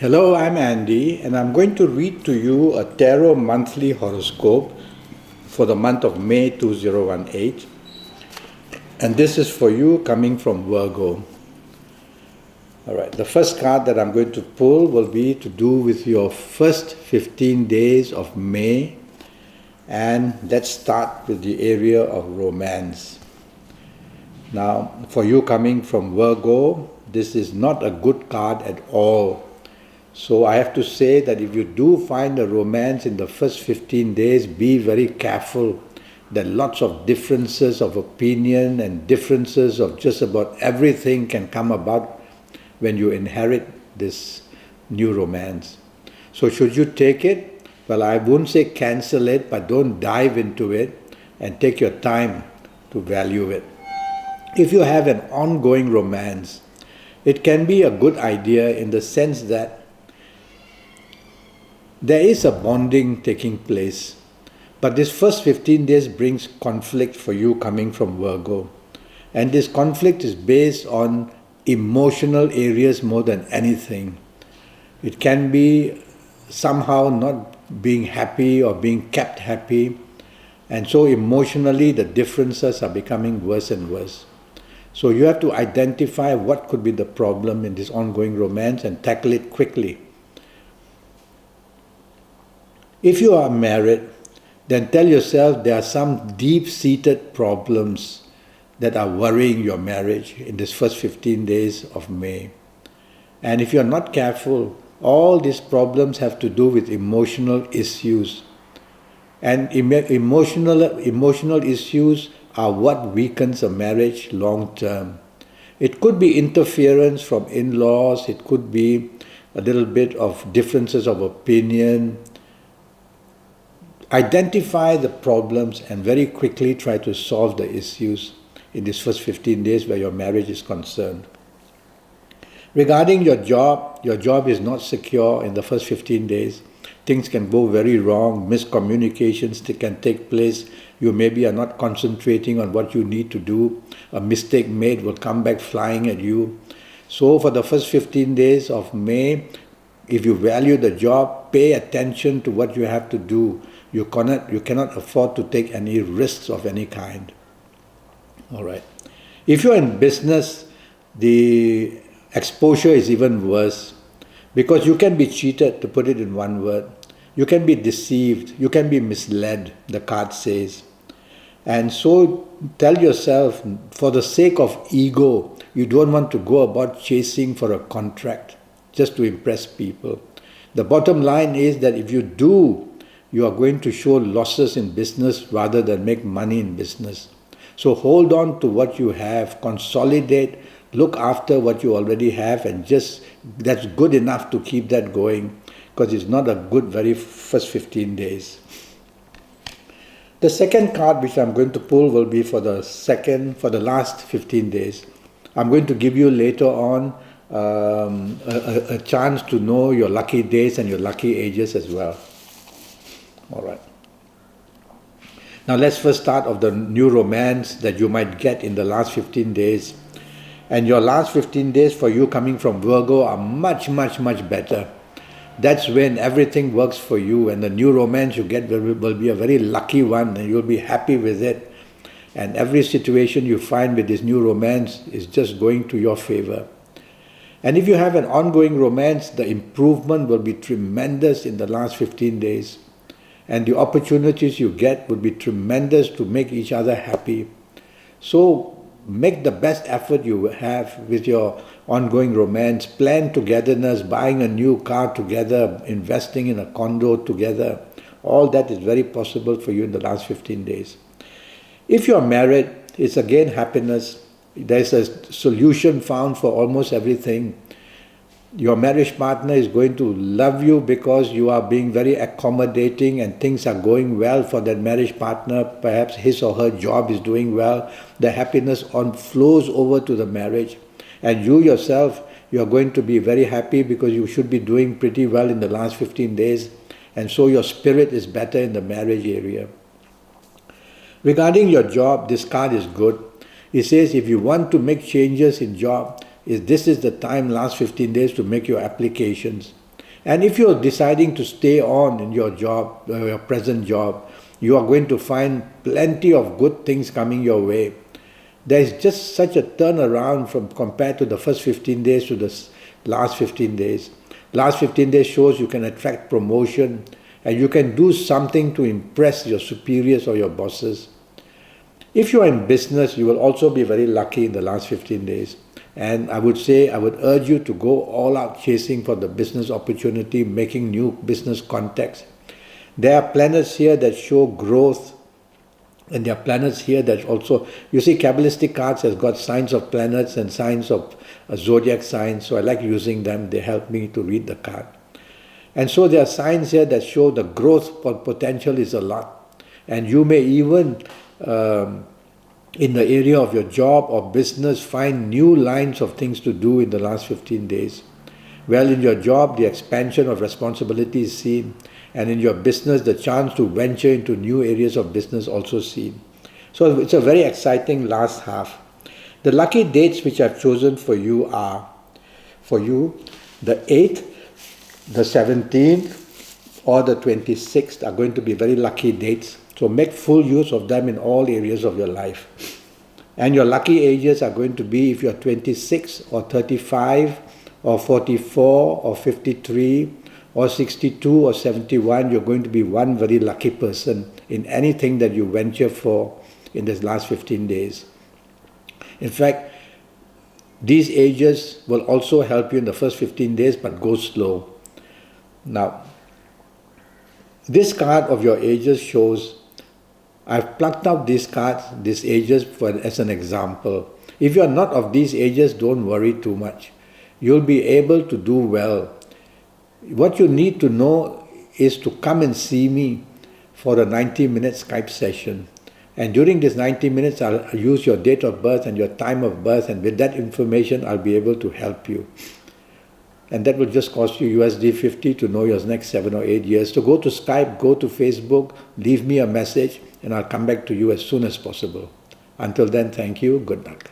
Hello, I'm Andy, and I'm going to read to you a tarot monthly horoscope for the month of May 2018. And this is for you coming from Virgo. All right, the first card that I'm going to pull will be to do with your first 15 days of May. And let's start with the area of romance. Now, for you coming from Virgo, this is not a good card at all. So I have to say that if you do find a romance in the first 15 days, be very careful. That lots of differences of opinion and differences of just about everything can come about when you inherit this new romance. So should you take it? Well, I wouldn't say cancel it, but don't dive into it and take your time to value it. If you have an ongoing romance, it can be a good idea in the sense that there is a bonding taking place, but this first 15 days brings conflict for you coming from Virgo. And this conflict is based on emotional areas more than anything. It can be somehow not being happy or being kept happy, and so emotionally the differences are becoming worse and worse. So you have to identify what could be the problem in this ongoing romance and tackle it quickly. If you are married, then tell yourself there are some deep-seated problems that are worrying your marriage in this first 15 days of May. And if you're not careful, all these problems have to do with emotional issues. And emotional issues are what weakens a marriage long term. It could be interference from in-laws, it could be a little bit of differences of opinion. Identify the problems and very quickly try to solve the issues in these first 15 days where your marriage is concerned. Regarding your job is not secure in the first 15 days. Things can go very wrong, miscommunications can take place. You maybe are not concentrating on what you need to do. A mistake made will come back flying at you. So for the first 15 days of May, if you value the job, pay attention to what you have to do. You cannot afford to take any risks of any kind. All right. If you're in business, the exposure is even worse because you can be cheated, to put it in one word. You can be deceived. You can be misled, the card says. And so tell yourself, for the sake of ego, you don't want to go about chasing for a contract just to impress people. The bottom line is that if you do, you are going to show losses in business rather than make money in business. So hold on to what you have, consolidate, look after what you already have, and just that's good enough to keep that going, because it's not a good very first 15 days. The second card which I'm going to pull will be for the last 15 days. I'm going to give you later on a chance to know your lucky days and your lucky ages as well. All right. Now let's first start of the new romance that you might get in the last 15 days. And your last 15 days for you coming from Virgo are much, much, much better. That's when everything works for you, and the new romance you get will be a very lucky one, and you'll be happy with it. And every situation you find with this new romance is just going to your favor. And if you have an ongoing romance, the improvement will be tremendous in the last 15 days. And the opportunities you get would be tremendous to make each other happy. So make the best effort you have with your ongoing romance. Plan togetherness, buying a new car together, investing in a condo together. All that is very possible for you in the last 15 days. If you're married, it's again happiness. There's a solution found for almost everything. Your marriage partner is going to love you because you are being very accommodating and things are going well for that marriage partner. Perhaps his or her job is doing well. The happiness flows over to the marriage. And you yourself, you are going to be very happy because you should be doing pretty well in the last 15 days. And so your spirit is better in the marriage area. Regarding your job, this card is good. It says if you want to make changes in job, this is the time, last 15 days, to make your applications. And if you're deciding to stay on in your job, your present job, you are going to find plenty of good things coming your way. There is just such a turnaround from compared to the first 15 days to the last 15 days. Last 15 days shows you can attract promotion and you can do something to impress your superiors or your bosses. If you are in business, you will also be very lucky in the last 15 days. And I would urge you to go all out chasing for the business opportunity, making new business contacts. There are planets here that show growth, and there are planets here that also, you see, Kabbalistic cards has got signs of planets and signs of zodiac signs, so I like using them. They help me to read the card. And so there are signs here that show the growth potential is a lot. And you may even, in the area of your job or business, find new lines of things to do in the last 15 days. Well, in your job, the expansion of responsibility is seen. And in your business, the chance to venture into new areas of business also seen. So it's a very exciting last half. The lucky dates which I've chosen for you are, the 8th, the 17th, or the 26th are going to be very lucky dates. So make full use of them in all areas of your life. And your lucky ages are going to be if you're 26 or 35 or 44 or 53 or 62 or 71, you're going to be one very lucky person in anything that you venture for in this last 15 days. In fact, these ages will also help you in the first 15 days, but go slow. Now, this card of your ages shows, I've plucked out these cards, these ages as an example. If you're not of these ages, don't worry too much. You'll be able to do well. What you need to know is to come and see me for a 90-minute Skype session. And during this 90 minutes, I'll use your date of birth and your time of birth, and with that information, I'll be able to help you. And that will just cost you USD 50 to know your next 7 or 8 years. So go to Skype, go to Facebook, leave me a message, and I'll come back to you as soon as possible. Until then, thank you. Good luck.